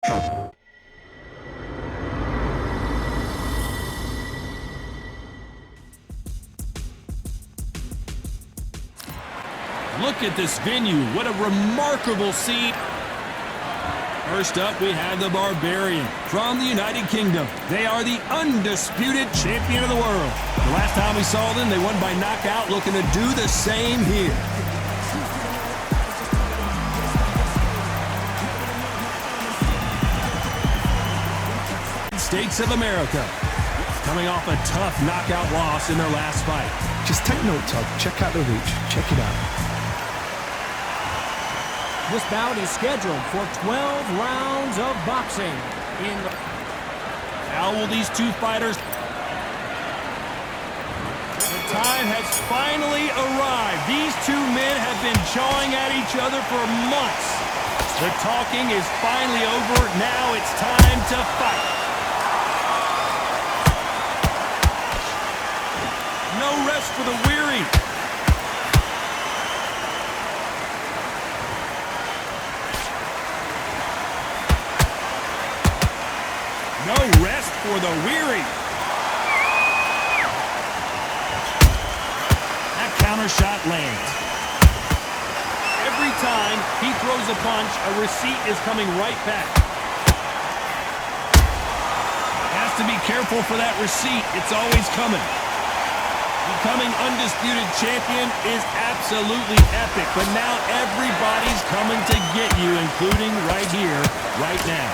Look at this venue. What a remarkable scene. First up, we have the Barbarian from the United Kingdom. They are the undisputed champion of the world. The last time we saw them, they won by knockout, looking to do the same here. States of America, coming off a tough knockout loss in their last fight. Just take note, Todd. Check out the reach. Check it out. This bout is scheduled for 12 rounds of boxing. How will these two fighters... The time has finally arrived. These two men have been jawing at each other for months. The talking is finally over. Now it's time to fight. No rest for the weary. No rest for the weary. That counter shot lands. Every time he throws a punch, a receipt is coming right back. Has to be careful for that receipt. It's always coming. Becoming undisputed champion is absolutely epic, but now everybody's coming to get you, including right here, right now.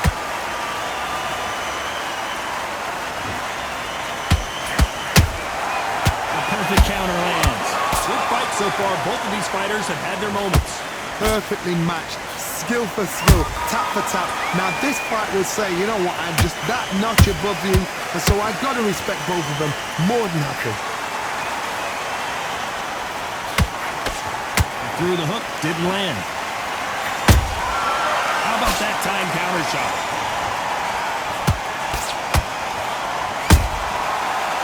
Perfect counter lands. Good fight so far. Both of these fighters have had their moments. Perfectly matched. Skill for skill. Tap for tap. Now this fight will say, you know what, I'm just that notch above you, and so I've got to respect both of them more than happy. Through the hook. Didn't land. How about that time counter shot?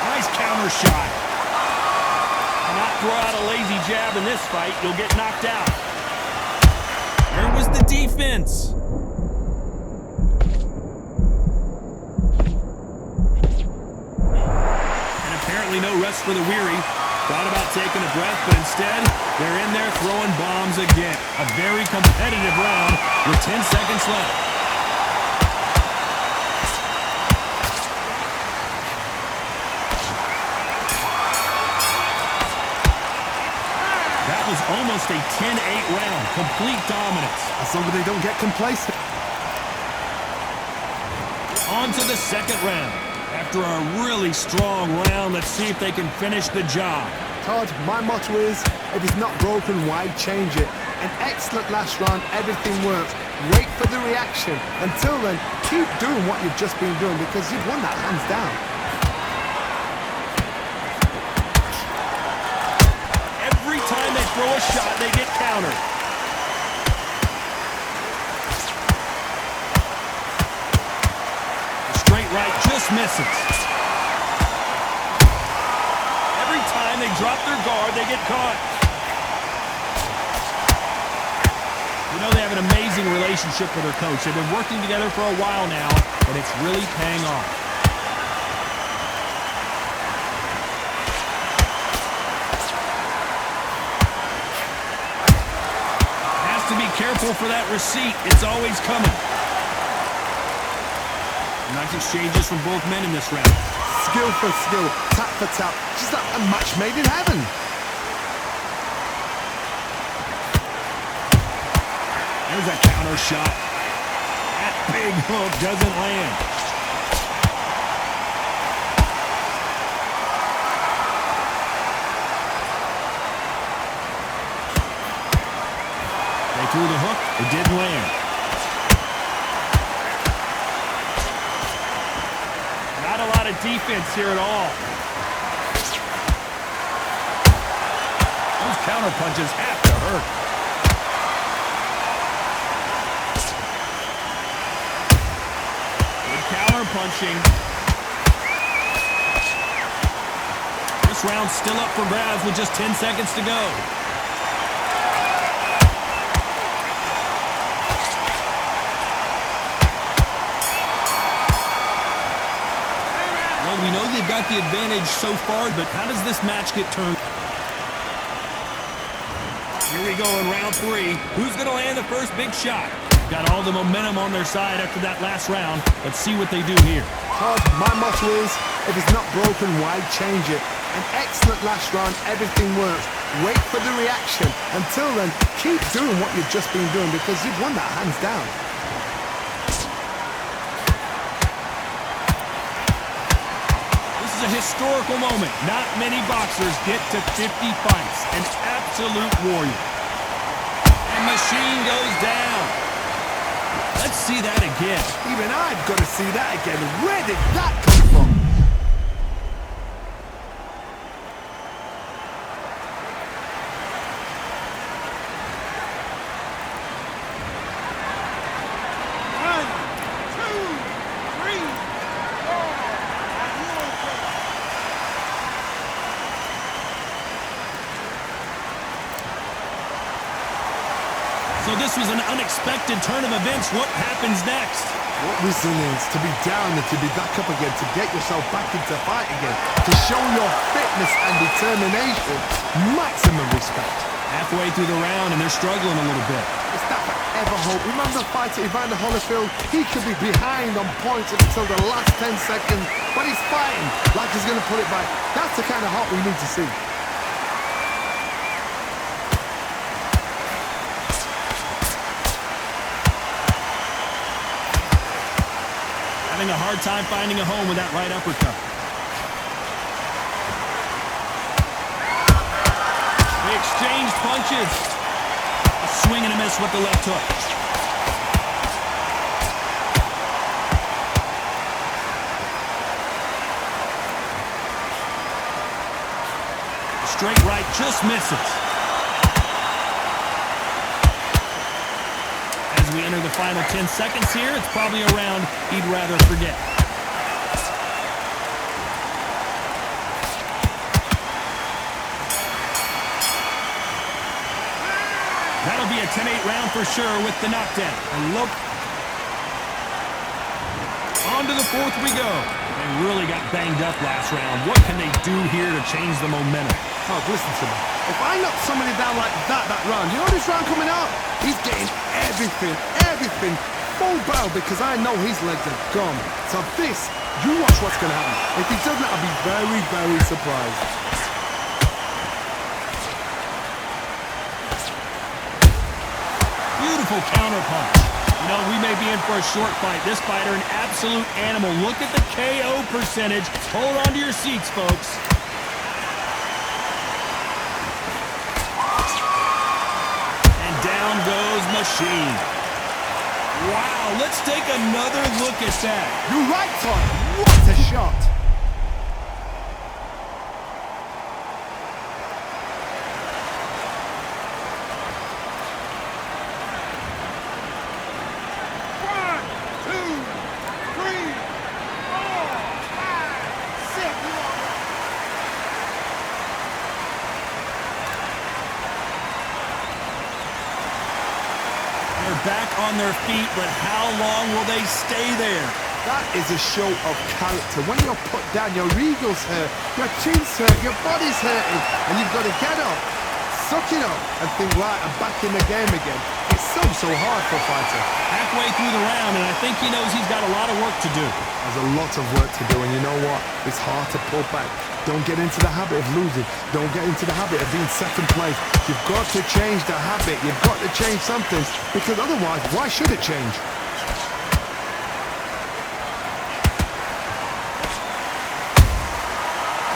Nice counter shot. Not throw out a lazy jab in this fight, you'll get knocked out. Where was the defense? And apparently no rest for the weary. Thought about taking a breath, but instead, they're in there throwing bombs again. A very competitive round with 10 seconds left. That was almost a 10-8 round. Complete dominance. As long as they don't get complacent. On to the second round. After a really strong round, let's see if they can finish the job. Todd, my motto is, if it's not broken, why change it? An excellent last round, everything works. Wait for the reaction. Until then, keep doing what you've just been doing because you've won that hands down. Every time they throw a shot, they get countered. The straight right just misses. Every time they drop their guard, they get caught. You know they have an amazing relationship with their coach. They've been working together for a while now, and it's really paying off. Has to be careful for that receipt. It's always coming. Nice exchanges from both men in this round. Skill for skill, tap for tap, just like a match made in heaven. There's a counter shot. That big hook doesn't land. They threw the hook. It didn't land. Not a lot of defense here at all. Those counter punches have to hurt. Counter punching. This round's still up for grabs with just 10 seconds to go. they've got the advantage so far, but how does this match get turned? Here we go in round 3. Who's going to land the first big shot? Got all the momentum on their side after that last round. Let's see what they do here. Todd, my motto is, if it's not broken, why change it? An excellent last round, everything works. Wait for the reaction. Until then, keep doing what you've just been doing because you've won that hands down. This is a historical moment. Not many boxers get to 50 fights. An absolute warrior. And Machine goes down. Let's see that again. Even I've got to see that again. Where did that come from? So this was an unexpected turn of events. What happens next? What resilience to be down and to be back up again, to get yourself back into fight again, to show your fitness and determination. Maximum respect. Halfway through the round and they're struggling a little bit. Is that ever hope? Remember the fighter Evander Holyfield? He could be behind on points until the last 10 seconds, but he's fighting like he's going to put it back. That's the kind of hope we need to see. Having a hard time finding a home with that right uppercut. They exchanged punches. A swing and a miss with the left hook. Straight right just misses. As we enter the final 10 seconds here, it's probably a round he'd rather forget. That'll be a 10-8 round for sure with the knockdown. On to the 4th we go. They really got banged up last round. What can they do here to change the momentum? Oh, listen to me. If I knock somebody down like that round, you know this round coming up? He's getting everything full barrel because I know his legs are gone. So this, you watch what's going to happen. If he doesn't, I'll be very, very surprised. Beautiful counter punch. You know, we may be in for a short fight. This fighter, an absolute animal. Look at the KO percentage. Hold on to your seats, folks. And down goes Machine. Wow, let's take another look at that. You're right, Todd. What a shot. Back on their feet, but how long will they stay there? That is a show of character. When you're put down, your ego's hurt, your chin's hurt, your body's hurting, and you've got to get up, suck it up, and think, right, I'm back in the game again. It's so hard for a fighter. Halfway through the round, and I think he knows he's got a lot of work to do. There's a lot of work to do, and you know what? It's hard to pull back. Don't get into the habit of losing. Don't get into the habit of being second place. You've got to change the habit. You've got to change something, because otherwise, why should it change?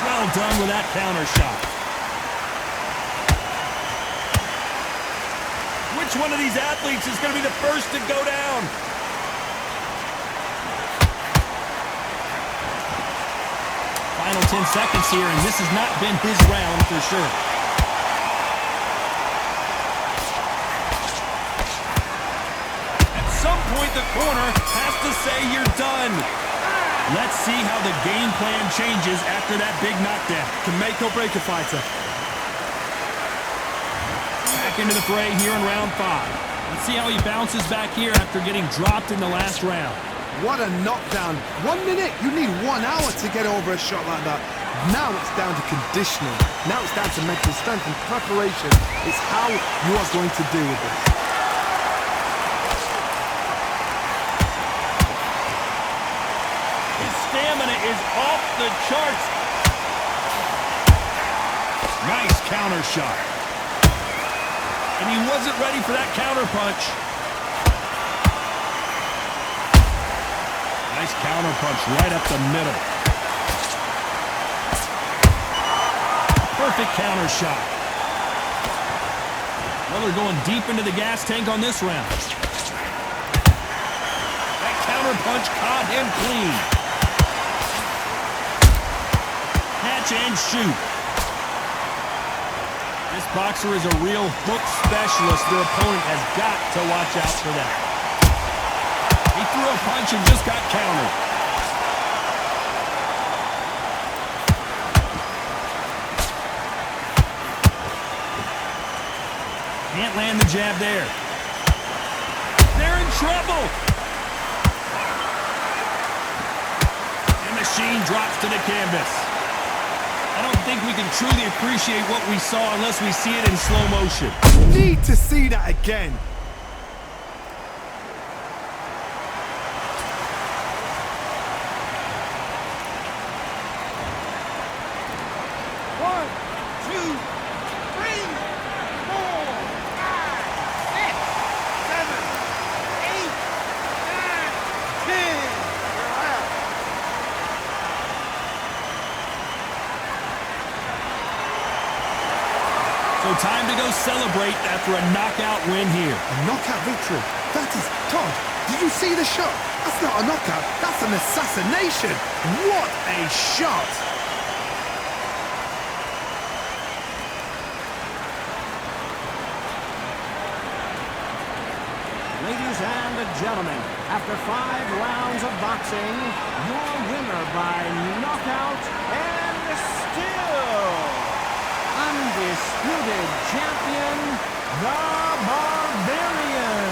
Well done with that counter shot. Which one of these athletes is going to be the first to go down? Final 10 seconds here, and this has not been his round for sure. At some point, the corner has to say you're done. Let's see how the game plan changes after that big knockdown. Can make or break a fighter. Back into the fray here in round 5. Let's see how he bounces back here after getting dropped in the last round. What a knockdown. 1 minute, you need 1 hour to get over a shot like that. Now it's down to conditioning. Now it's down to mental strength and preparation. It's how you are going to deal with it. His stamina is off the charts. Nice counter shot. And he wasn't ready for that counter punch. Nice counter punch right up the middle. Perfect counter shot. Miller going deep into the gas tank on this round. That counter punch caught him clean. Catch and shoot. This boxer is a real hook specialist. Their opponent has got to watch out for that. He threw a punch and just got countered. Can't land the jab there. They're in trouble. And Machine drops to the canvas. I don't think we can truly appreciate what we saw unless we see it in slow motion. Need to see that again. So time to go celebrate after a knockout win here. A knockout victory. That is, Todd, did you see the shot? That's not a knockout, that's an assassination. What a shot. Ladies and gentlemen, after 5 rounds of boxing, your winner by knockout and still undisputed champion, The Barbarian.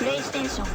PlayStation